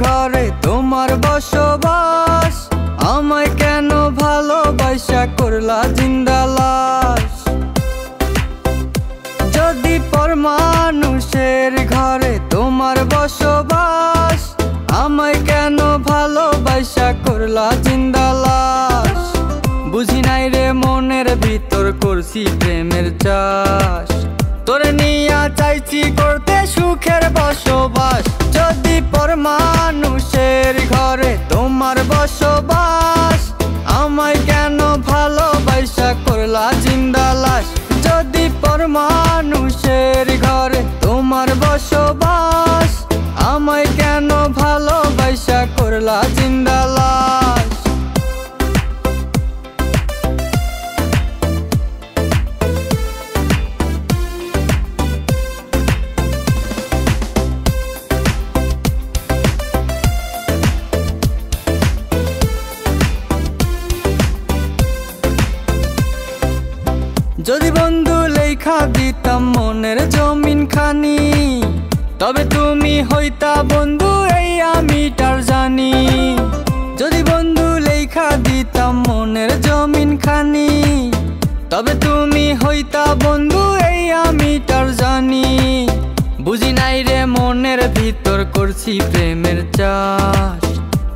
ঘরে তোমার বসবাস, আমায় কেন ভালোবাসা করলা জিন্দা লাশ। যদি পর মানুষের ঘরে তোমার বসবাস, আমায় কেন ভালোবাসা করলা জিন্দা লাশ। বুঝি নাই রে মনের ভিতর করছি প্রেমের চাষ, তোরে নিয়া চাইছি করতে সুখের বসবাস। যদি পর মানুষের ঘরে তোমার বসবাস, আমায় কেন ভালোবাসা করলা জিন্দা লাশ। যদি পর মানুষের ঘরে তোমার বসবাস, আমায় কেন ভালোবাসা করলা জিন্দা লাশ। যদি বন্ধু লেখা দিতাম মনের জমিন খানি, তবে তুমি হইতা বন্ধু এই আমি তার জানি। যদি বন্ধু লেখা দিতাম মনের জমিন খানি, তবে তুমি হইতা বন্ধু এই আমি তার জানি। বুঝি নাই রে মনের ভিতর করছি প্রেমের চাষ,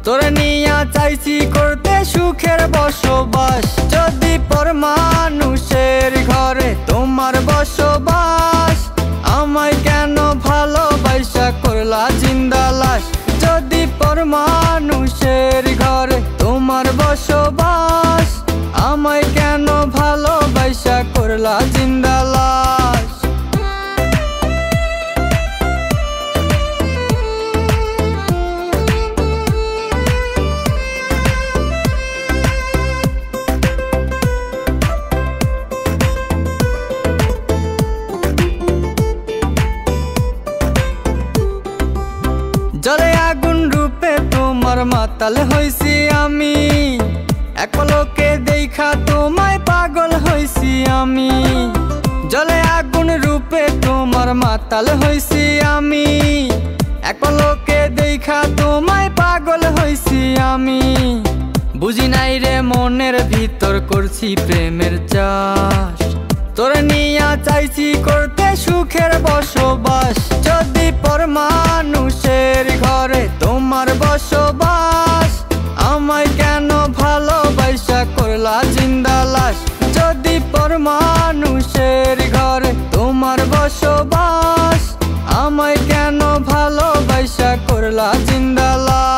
তোরে নিয়া চাইছি করতে সুখের বসবাস। যদি পর মানুষের ঘরে তোমার বসবাস, আমায় কেন ভালোবাসা করলা জিন্দা লাশ। যদি পর মানুষের ঘরে তোমার বসবাস, আমায় কেন ভালোবাসা করলা জিন্দা লাশ। জলে আগুন রূপে তোমার মাতাল হইছি আমি, এক পলকে দেখা তোমায় পাগল হইছি আমি। জলে আগুন রূপে তোমার মাতাল হইছি আমি, এক পলকে দেখা তোমায় পাগল হইছি আমি। বুঝি নাই রে মনের ভিতর করছি প্রেমের চাষ, তোরে নিয়া চাইছি করতে সুখের বসবাস। যদি পর মানুষের ঘরে তোমার বসবাস, আমায় কেন ভালোবাসা করলা জিন্দা লাশ। যদি পর মানুষের ঘরে তোমার বসবাস, আমায় কেন ভালোবাসা করলা জিন্দা লাশ।